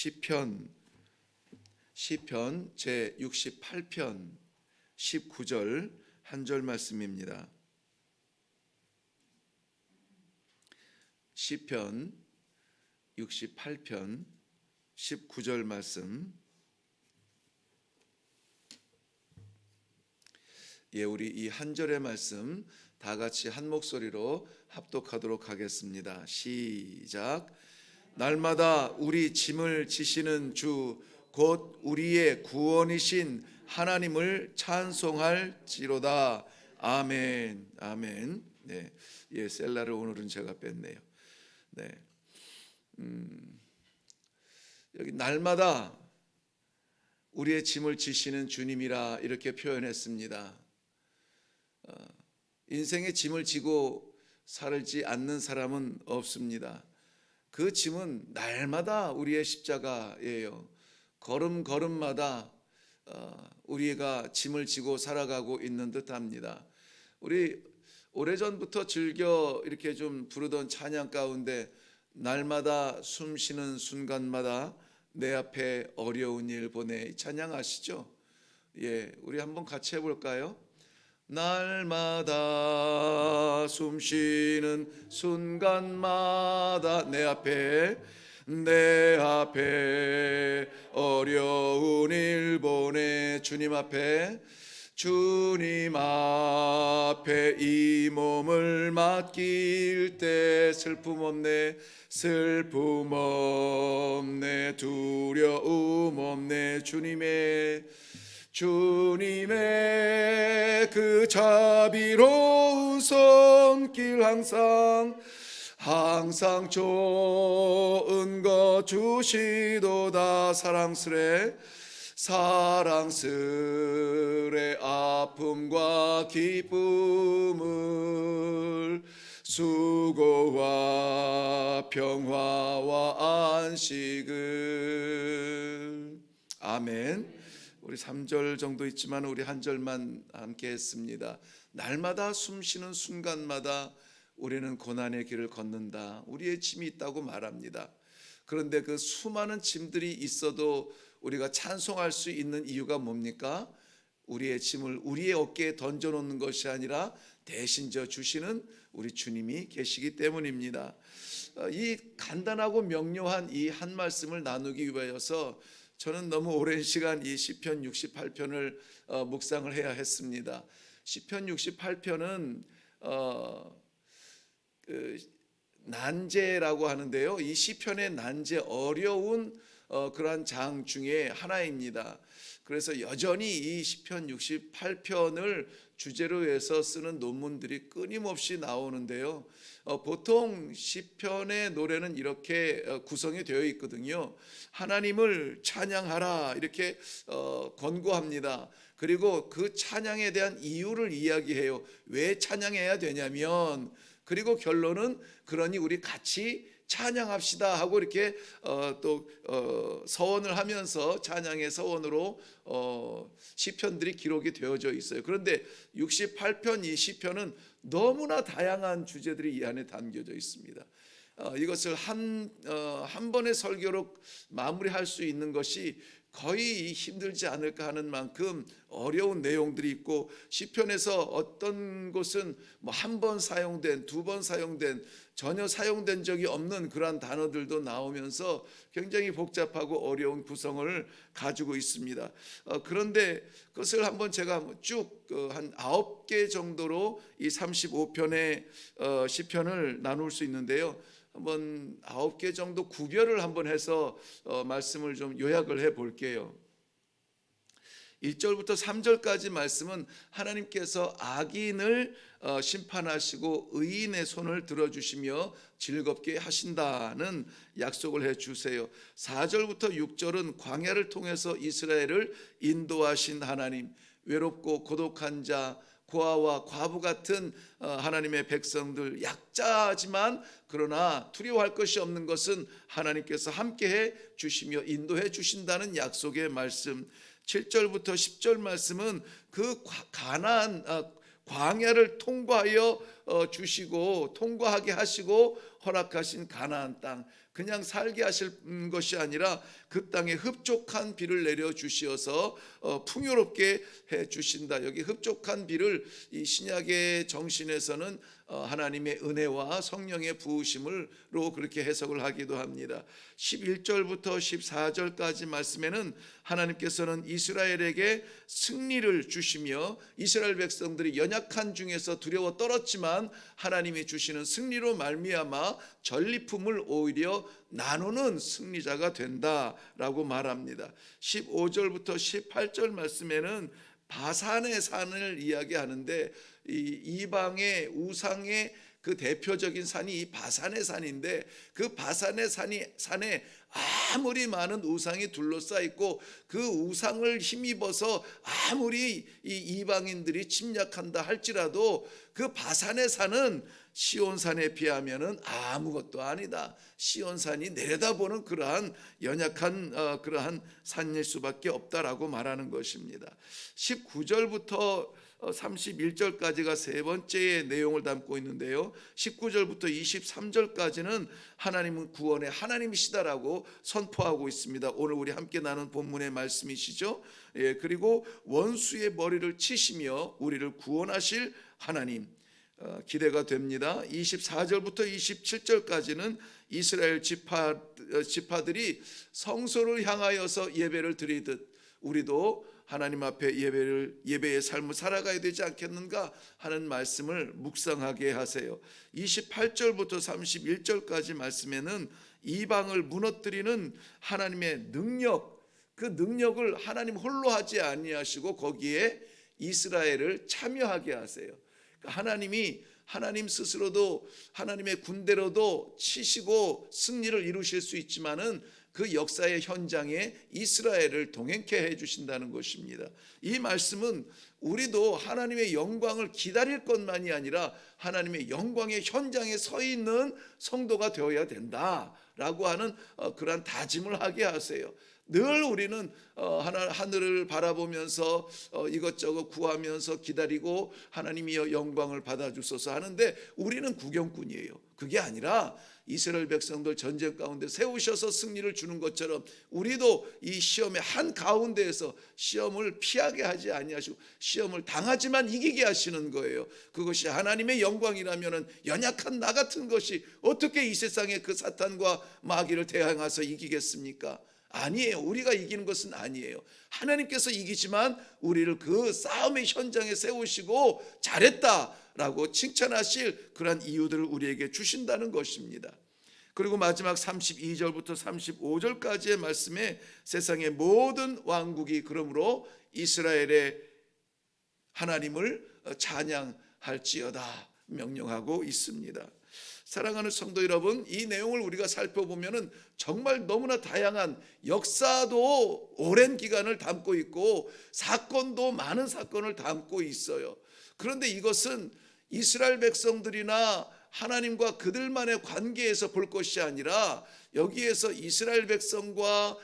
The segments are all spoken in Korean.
시편 제 68편 19절 한 절 말씀입니다. 시편 68편 19절 말씀. 우리 이 한 절의 말씀 다 같이 한 목소리로 합독하도록 하겠습니다. 시작. 날마다 우리 짐을 지시는 주 곧 우리의 구원이신 하나님을 찬송할지로다. 아멘. 아멘. 네, 셀라를 오늘은 제가 뺐네요. 네, 여기 날마다 우리의 짐을 지시는 주님이라 이렇게 표현했습니다. 인생의 짐을 지고 살지 않는 사람은 없습니다. 그 짐은 날마다 우리의 십자가예요. 걸음걸음마다 우리가 짐을 지고 살아가고 있는 듯합니다. 우리 오래전부터 즐겨 이렇게 좀 부르던 찬양 가운데 날마다 숨쉬는 순간마다 내 앞에 어려운 일 보내, 이 찬양 아시죠? 우리 한번 같이 해볼까요? 날마다 숨쉬는 순간마다 내 앞에 어려운 일 보내, 주님 앞에 이 몸을 맡길 때 슬픔 없네, 두려움 없네. 주님의 그 자비로운 손길 항상 좋은 것 주시도다. 사랑스레 아픔과 기쁨을, 수고와 평화와 안식을. 아멘. 우리 3절 정도 있지만 우리 한 절만 함께 했습니다. 날마다 숨쉬는 순간마다 우리는 고난의 길을 걷는다. 우리의 짐이 있다고 말합니다. 그런데 그 수많은 짐들이 있어도 우리가 찬송할 수 있는 이유가 뭡니까? 우리의 짐을 우리의 어깨에 던져놓는 것이 아니라 대신 져 주시는 우리 주님이 계시기 때문입니다. 이 간단하고 명료한 이 한 말씀을 나누기 위하여서 저는 너무 오랜 시간 이 시편 68편을 묵상을 해야 했습니다. 시편 68편은 난제라고 하는데요, 이 시편의 난제, 어려운 그러한 장 중에 하나입니다. 그래서 여전히 이 시편 68편을 주제로 해서 쓰는 논문들이 끊임없이 나오는데요, 보통 시편의 노래는 이렇게 구성이 되어 있거든요. 하나님을 찬양하라 이렇게 권고합니다. 그리고 그 찬양에 대한 이유를 이야기해요. 왜 찬양해야 되냐면, 그리고 결론은 그러니 우리 같이 찬양합시다 하고 이렇게 또 서원을 하면서 찬양의 서원으로 시편들이 기록이 되어져 있어요. 그런데 68편 이 시편은 너무나 다양한 주제들이 이 안에 담겨져 있습니다. 이것을 한 번의 설교로 마무리할 수 있는 것이 거의 힘들지 않을까 하는 만큼 어려운 내용들이 있고, 시편에서 어떤 곳은 한 번 사용된, 두 번 사용된, 전혀 사용된 적이 없는 그러한 단어들도 나오면서 굉장히 복잡하고 어려운 구성을 가지고 있습니다. 그런데 그것을 한번 제가 쭉 한 9개 정도로 이 35편의 시편을 나눌 수 있는데요, 한번 9개 정도 구별을 한번 해서 말씀을 좀 요약을 해 볼게요. 1절부터 3절까지 말씀은 하나님께서 악인을 심판하시고 의인의 손을 들어주시며 즐겁게 하신다는 약속을 해주세요. 4절부터 6절은 광야를 통해서 이스라엘을 인도하신 하나님, 외롭고 고독한 자, 고아와 과부 같은 하나님의 백성들, 약자지만 그러나 두려워할 것이 없는 것은 하나님께서 함께해 주시며 인도해 주신다는 약속의 말씀. 7절부터 10절 말씀은 그 가나안 광야를 통과하여 주시고 통과하게 하시고 허락하신 가나안 땅, 그냥 살게 하실 것이 아니라 그 땅에 흡족한 비를 내려 주시어서 풍요롭게 해 주신다. 여기 흡족한 비를 이 신약의 정신에서는 하나님의 은혜와 성령의 부으심으로 그렇게 해석을 하기도 합니다. 11절부터 14절까지 말씀에는 하나님께서는 이스라엘에게 승리를 주시며 이스라엘 백성들이 연약한 중에서 두려워 떨었지만 하나님이 주시는 승리로 말미암아 전리품을 오히려 나누는 승리자가 된다라고 말합니다. 15절부터 18절 말씀에는 바산의 산을 이야기하는데 이 이방의 우상의 그 대표적인 산이 이 바산의 산인데 그 바산의 산에 아무리 많은 우상이 둘러싸 있고 그 우상을 힘입어서 아무리 이 이방인들이 침략한다 할지라도 그 바산의 산은 시온산에 비하면은 아무것도 아니다. 시온산이 내려다보는 그러한 연약한 그러한 산일 수밖에 없다라고 말하는 것입니다. 19절부터 31절까지가 세 번째의 내용을 담고 있는데요. 19절부터 23절까지는 하나님은 구원의 하나님이시다라고 선포하고 있습니다. 오늘 우리 함께 나눈 본문의 말씀이시죠. 그리고 원수의 머리를 치시며 우리를 구원하실 하나님 기대가 됩니다. 24절부터 27절까지는 이스라엘 지파들이 성소를 향하여서 예배를 드리듯 우리도 하나님 앞에 예배의 삶을 살아가야 되지 않겠는가 하는 말씀을 묵상하게 하세요. 28절부터 31절까지 말씀에는 이방을 무너뜨리는 하나님의 능력, 그 능력을 하나님 홀로 하지 아니하시고 거기에 이스라엘을 참여하게 하세요. 하나님 스스로도 하나님의 군대로도 치시고 승리를 이루실 수 있지만은 그 역사의 현장에 이스라엘을 동행케 해 주신다는 것입니다. 이 말씀은 우리도 하나님의 영광을 기다릴 것만이 아니라 하나님의 영광의 현장에 서 있는 성도가 되어야 된다라고 하는 그러한 다짐을 하게 하세요. 늘 우리는 하늘을 바라보면서 이것저것 구하면서 기다리고 하나님이 영광을 받아주소서 하는데 우리는 구경꾼이에요. 그게 아니라 이스라엘 백성들 전쟁 가운데 세우셔서 승리를 주는 것처럼 우리도 이 시험의 한 가운데에서 시험을 피하게 하지 아니하시고 시험을 당하지만 이기게 하시는 거예요. 그것이 하나님의 영광이라면 연약한 나 같은 것이 어떻게 이 세상의 그 사탄과 마귀를 대항해서 이기겠습니까? 아니에요. 우리가 이기는 것은 아니에요. 하나님께서 이기지만 우리를 그 싸움의 현장에 세우시고 잘했다라고 칭찬하실 그런 이유들을 우리에게 주신다는 것입니다. 그리고 마지막 32절부터 35절까지의 말씀에 세상의 모든 왕국이 그러므로 이스라엘의 하나님을 찬양할지어다 명령하고 있습니다. 사랑하는 성도 여러분, 이 내용을 우리가 살펴보면은 정말 너무나 다양한 역사도 오랜 기간을 담고 있고 사건도 많은 사건을 담고 있어요. 그런데 이것은 이스라엘 백성들이나 하나님과 그들만의 관계에서 볼 것이 아니라 여기에서 이스라엘 백성과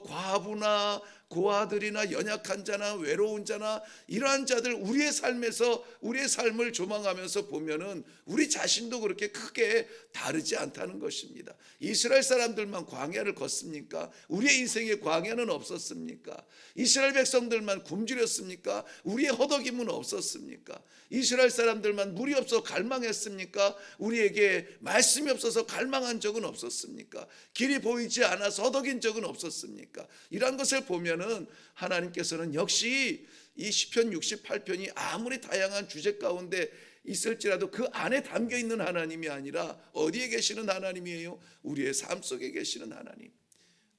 과부나 고아들이나 연약한 자나 외로운 자나 이러한 자들 우리의 삶에서 우리의 삶을 조망하면서 보면은 우리 자신도 그렇게 크게 다르지 않다는 것입니다. 이스라엘 사람들만 광야를 걷습니까? 우리의 인생에 광야는 없었습니까? 이스라엘 백성들만 굶주렸습니까? 우리의 허덕임은 없었습니까? 이스라엘 사람들만 물이 없어 갈망했습니까? 우리에게 말씀이 없어서 갈망한 적은 없었습니까? 길이 보이지 않아서 허덕인 적은 없었습니까? 이런 것을 보면은 하나님께서는 역시 이 시편 68편이 아무리 다양한 주제 가운데 있을지라도 그 안에 담겨 있는 하나님이 아니라 어디에 계시는 하나님이에요? 우리의 삶 속에 계시는 하나님,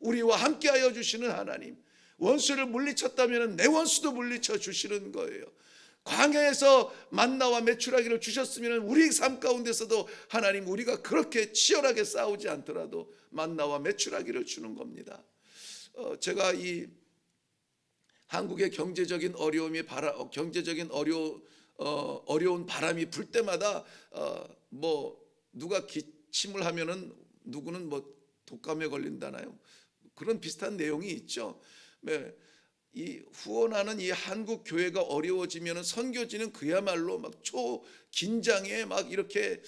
우리와 함께하여 주시는 하나님. 원수를 물리쳤다면 내 원수도 물리쳐 주시는 거예요. 광야에서 만나와 메추라기를 주셨으면 우리 삶 가운데서도 하나님 우리가 그렇게 치열하게 싸우지 않더라도 만나와 메추라기를 주는 겁니다. 제가 이 한국의 경제적인 어려운 바람이 불 때마다 누가 기침을 하면은 누구는 독감에 걸린다나요? 그런 비슷한 내용이 있죠. 이 후원하는 이 한국 교회가 어려워지면 선교지는 그야말로 막 초긴장에 막 이렇게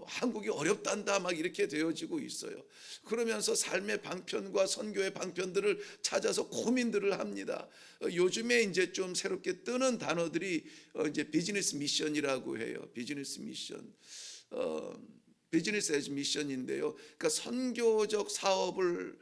한국이 어렵단다 막 이렇게 되어지고 있어요. 그러면서 삶의 방편과 선교의 방편들을 찾아서 고민들을 합니다. 요즘에 이제 좀 새롭게 뜨는 단어들이 이제 비즈니스 미션이라고 해요. 비즈니스 미션. 비즈니스 에즈 미션인데요. 그러니까 선교적 사업을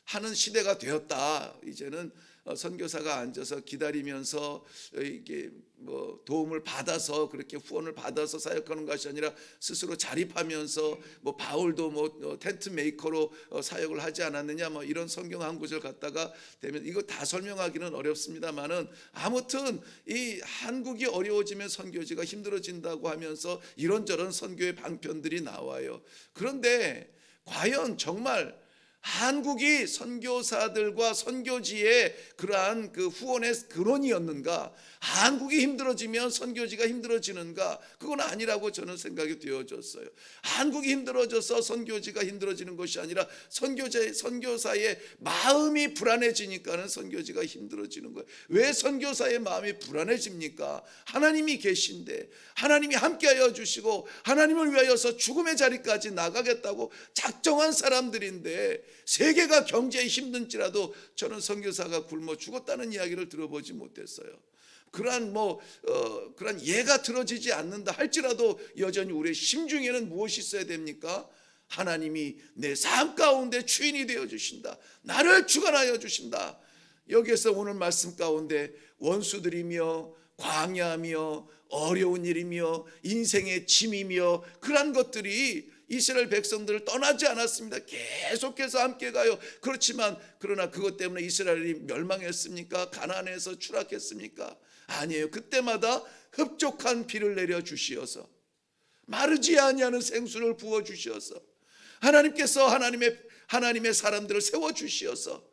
하는 시대가 되었다. 이제는 선교사가 앉아서 기다리면서 이게 뭐 도움을 받아서 그렇게 후원을 받아서 사역하는 것이 아니라 스스로 자립하면서 뭐 바울도 뭐 텐트 메이커로 사역을 하지 않았느냐 뭐 이런 성경 한 구절 갖다가 되면 이거 다 설명하기는 어렵습니다만은 아무튼 이 한국이 어려워지면 선교지가 힘들어진다고 하면서 이런저런 선교의 방편들이 나와요. 그런데 과연 정말 한국이 선교사들과 선교지의 그러한 그 후원의 근원이었는가? 한국이 힘들어지면 선교지가 힘들어지는가? 그건 아니라고 저는 생각이 되어졌어요. 한국이 힘들어져서 선교지가 힘들어지는 것이 아니라 선교사의 마음이 불안해지니까는 선교지가 힘들어지는 거예요. 왜 선교사의 마음이 불안해집니까? 하나님이 계신데 하나님이 함께하여 주시고 하나님을 위하여서 죽음의 자리까지 나가겠다고 작정한 사람들인데 세계가 경제에 힘든지라도 저는 선교사가 굶어 죽었다는 이야기를 들어보지 못했어요. 그러한 그러한 예가 들어지지 않는다 할지라도 여전히 우리의 심중에는 무엇이 있어야 됩니까? 하나님이 내 삶 가운데 주인이 되어 주신다. 나를 주관하여 주신다. 여기에서 오늘 말씀 가운데 원수들이며 광야며 어려운 일이며 인생의 짐이며 그러한 것들이 이스라엘 백성들을 떠나지 않았습니다. 계속해서 함께 가요. 그렇지만 그러나 그것 때문에 이스라엘이 멸망했습니까? 가나안에서 추락했습니까? 아니에요. 그때마다 흡족한 비를 내려 주시어서 마르지 아니하는 생수를 부어 주시어서 하나님께서 하나님의 사람들을 세워 주시어서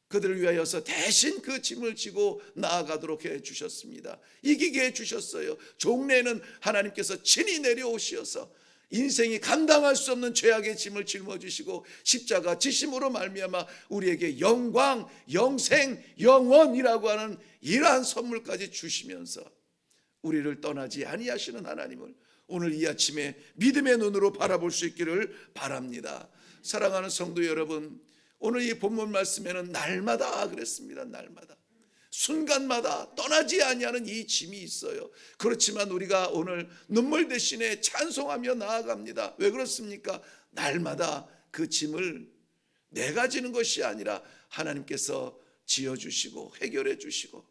그들을 위하여서 대신 그 짐을 지고 나아가도록 해 주셨습니다. 이기게 해 주셨어요. 종래에는 하나님께서 친히 내려오시어서 인생이 감당할 수 없는 죄악의 짐을 짊어지시고 십자가 지심으로 말미암아 우리에게 영광, 영생, 영원이라고 하는 이러한 선물까지 주시면서 우리를 떠나지 아니하시는 하나님을 오늘 이 아침에 믿음의 눈으로 바라볼 수 있기를 바랍니다. 사랑하는 성도 여러분, 오늘 이 본문 말씀에는 날마다 그랬습니다. 날마다 순간마다 떠나지 아니하는 이 짐이 있어요. 그렇지만 우리가 오늘 눈물 대신에 찬송하며 나아갑니다. 왜 그렇습니까? 날마다 그 짐을 내가 지는 것이 아니라 하나님께서 지어주시고 해결해 주시고,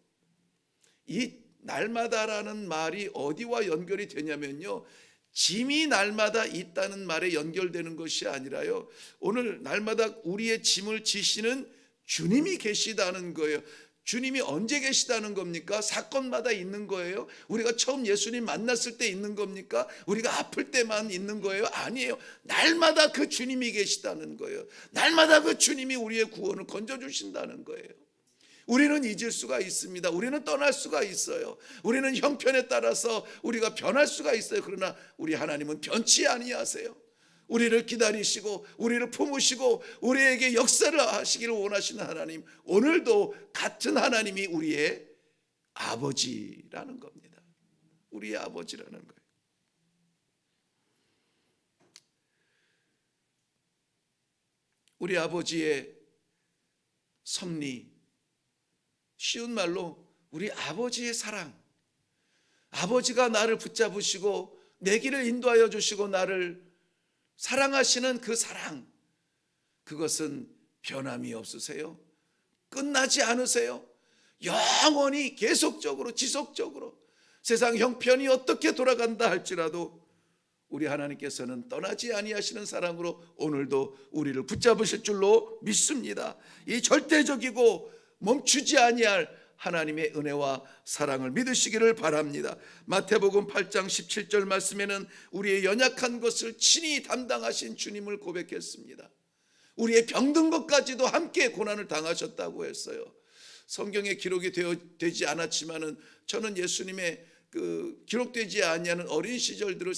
이 날마다라는 말이 어디와 연결이 되냐면요, 짐이 날마다 있다는 말에 연결되는 것이 아니라요, 오늘 날마다 우리의 짐을 지시는 주님이 계시다는 거예요. 주님이 언제 계시다는 겁니까? 사건마다 있는 거예요? 우리가 처음 예수님 만났을 때 있는 겁니까? 우리가 아플 때만 있는 거예요? 아니에요. 날마다 그 주님이 계시다는 거예요. 날마다 그 주님이 우리의 구원을 건져주신다는 거예요. 우리는 잊을 수가 있습니다. 우리는 떠날 수가 있어요. 우리는 형편에 따라서 우리가 변할 수가 있어요. 그러나 우리 하나님은 변치 아니하세요. 우리를 기다리시고 우리를 품으시고 우리에게 역사를 하시기를 원하시는 하나님, 오늘도 같은 하나님이 우리의 아버지라는 겁니다. 우리의 아버지라는 거예요. 우리 아버지의 섭리, 쉬운 말로 우리 아버지의 사랑, 아버지가 나를 붙잡으시고 내 길을 인도하여 주시고 나를 사랑하시는 그 사랑, 그것은 변함이 없으세요. 끝나지 않으세요. 영원히 계속적으로 지속적으로 세상 형편이 어떻게 돌아간다 할지라도 우리 하나님께서는 떠나지 아니하시는 사랑으로 오늘도 우리를 붙잡으실 줄로 믿습니다. 이 절대적이고 멈추지 아니할 하나님의 은혜와 사랑을 믿으시기를 바랍니다. 마태복음 8장 17절 말씀에는 우리의 연약한 것을 친히 담당하신 주님을 고백했습니다. 우리의 병든 것까지도 함께 고난을 당하셨다고 했어요. 성경에 기록이 되지 않았지만은 저는 예수님의 그 기록되지 아니하는 어린 시절들을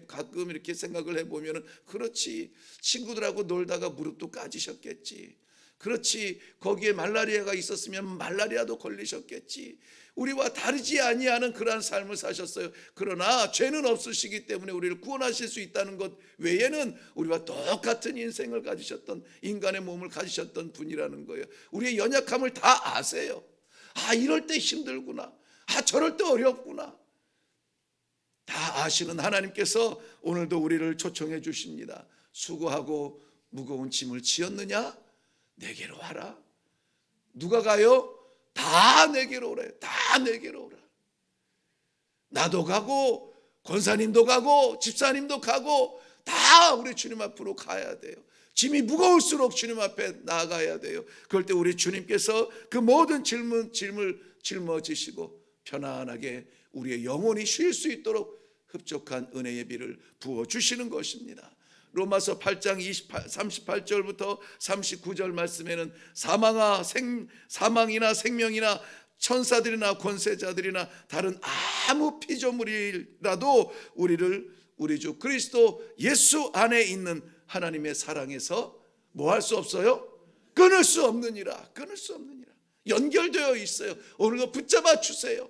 가끔 이렇게 생각을 해보면은, 그렇지, 친구들하고 놀다가 무릎도 까지셨겠지. 그렇지, 거기에 말라리아가 있었으면 말라리아도 걸리셨겠지. 우리와 다르지 아니하는 그러한 삶을 사셨어요. 그러나 죄는 없으시기 때문에 우리를 구원하실 수 있다는 것 외에는 우리와 똑같은 인생을 가지셨던, 인간의 몸을 가지셨던 분이라는 거예요. 우리의 연약함을 다 아세요. 아, 이럴 때 힘들구나. 아, 저럴 때 어렵구나. 다 아시는 하나님께서 오늘도 우리를 초청해 주십니다. 수고하고 무거운 짐을 지었느냐? 내게로 와라. 누가 가요? 다 내게로 오래. 다 내게로 오라. 나도 가고 권사님도 가고 집사님도 가고 다 우리 주님 앞으로 가야 돼요. 짐이 무거울수록 주님 앞에 나아가야 돼요. 그럴 때 우리 주님께서 그 모든 짐을 짊어지시고 편안하게 우리의 영혼이 쉴 수 있도록 흡족한 은혜의 비를 부어주시는 것입니다. 로마서 8장 38절부터 39절 말씀에는 사망이나 생명이나 천사들이나 권세자들이나 다른 아무 피조물이라도 우리 주 그리스도 예수 안에 있는 하나님의 사랑에서 뭐 할 수 없어요? 끊을 수 없느니라. 끊을 수 없느니라. 연결되어 있어요. 오늘도 붙잡아 주세요.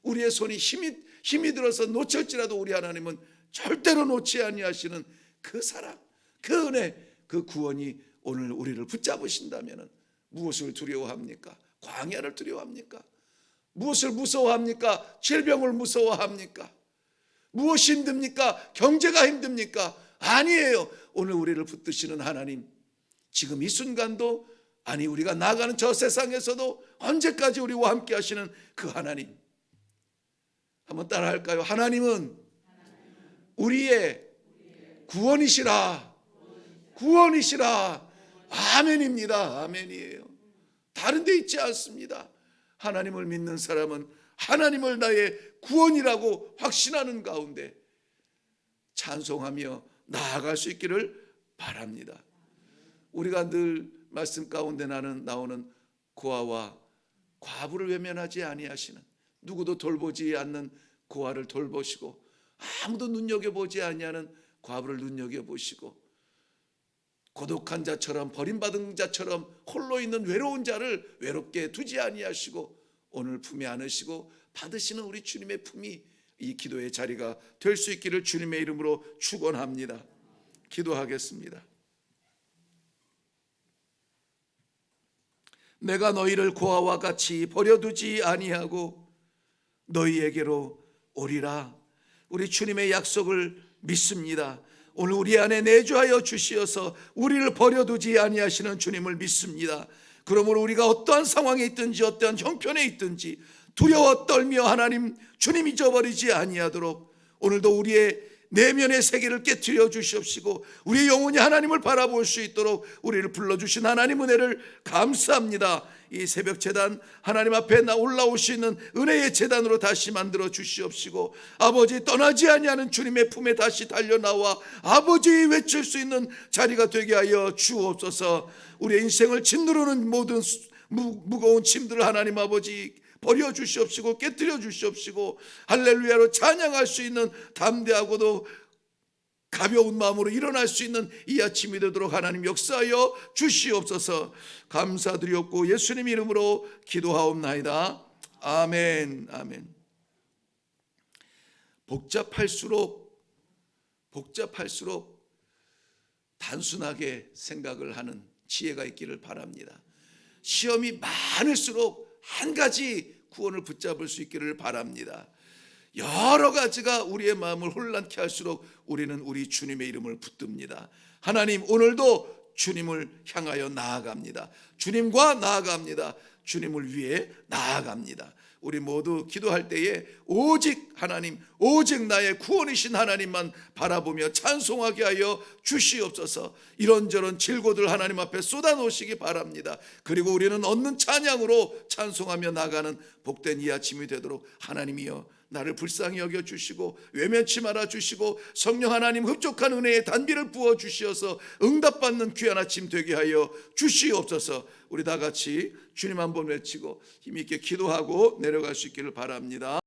우리의 손이 힘이 들어서 놓칠지라도 우리 하나님은 절대로 놓지 아니하시는 그 사랑, 그 은혜, 그 구원이 오늘 우리를 붙잡으신다면 무엇을 두려워합니까? 광야를 두려워합니까? 무엇을 무서워합니까? 질병을 무서워합니까? 무엇이 힘듭니까? 경제가 힘듭니까? 아니에요. 오늘 우리를 붙드시는 하나님, 지금 이 순간도, 아니 우리가 나가는 저 세상에서도 언제까지 우리와 함께 하시는 그 하나님, 한번 따라 할까요? 하나님은 우리의 구원이시라. 구원이시라. 아멘입니다. 아멘이에요. 다른 데 있지 않습니다. 하나님을 믿는 사람은 하나님을 나의 구원이라고 확신하는 가운데 찬송하며 나아갈 수 있기를 바랍니다. 우리가 늘 말씀 가운데 나오는 고아와 과부를 외면하지 아니하시는, 누구도 돌보지 않는 고아를 돌보시고 아무도 눈여겨보지 아니하는 과부를 눈여겨보시고 고독한 자처럼, 버림받은 자처럼 홀로 있는 외로운 자를 외롭게 두지 아니하시고 오늘 품에 안으시고 받으시는 우리 주님의 품이 이 기도의 자리가 될 수 있기를 주님의 이름으로 축원합니다. 기도하겠습니다. 내가 너희를 고아와 같이 버려두지 아니하고 너희에게로 오리라. 우리 주님의 약속을 믿습니다. 오늘 우리 안에 내주하여 주시어서 우리를 버려두지 아니하시는 주님을 믿습니다. 그러므로 우리가 어떠한 상황에 있든지 어떠한 형편에 있든지 두려워 떨며 하나님 주님 잊어버리지 아니하도록 오늘도 우리의 내면의 세계를 깨트려 주시옵시고 우리의 영혼이 하나님을 바라볼 수 있도록 우리를 불러주신 하나님 은혜를 감사합니다. 이 새벽 제단 하나님 앞에 올라올 수 있는 은혜의 제단으로 다시 만들어 주시옵시고 아버지 떠나지 아니하는 주님의 품에 다시 달려나와 아버지 외칠 수 있는 자리가 되게 하여 주옵소서. 우리의 인생을 짓누르는 모든 무거운 짐들을 하나님 아버지 버려 주시옵시고 깨뜨려 주시옵시고 할렐루야로 찬양할 수 있는 담대하고도 가벼운 마음으로 일어날 수 있는 이 아침이 되도록 하나님 역사하여 주시옵소서. 감사드리옵고 예수님 이름으로 기도하옵나이다. 아멘. 아멘. 복잡할수록 단순하게 생각을 하는 지혜가 있기를 바랍니다. 시험이 많을수록 한 가지 구원을 붙잡을 수 있기를 바랍니다. 여러 가지가 우리의 마음을 혼란케 할수록 우리는 우리 주님의 이름을 붙듭니다. 하나님 오늘도 주님을 향하여 나아갑니다. 주님과 나아갑니다. 주님을 위해 나아갑니다. 우리 모두 기도할 때에 오직 하나님, 오직 나의 구원이신 하나님만 바라보며 찬송하게 하여 주시옵소서. 이런저런 질고들 하나님 앞에 쏟아놓으시기 바랍니다. 그리고 우리는 얻는 찬양으로 찬송하며 나가는 복된 이 아침이 되도록 하나님이여 나를 불쌍히 여겨주시고 외면치 말아주시고 성령 하나님 흡족한 은혜의 단비를 부어주시어서 응답받는 귀한 아침 되게 하여 주시옵소서. 우리 다 같이 주님 한번 외치고 힘있게 기도하고 내려갈 수 있기를 바랍니다.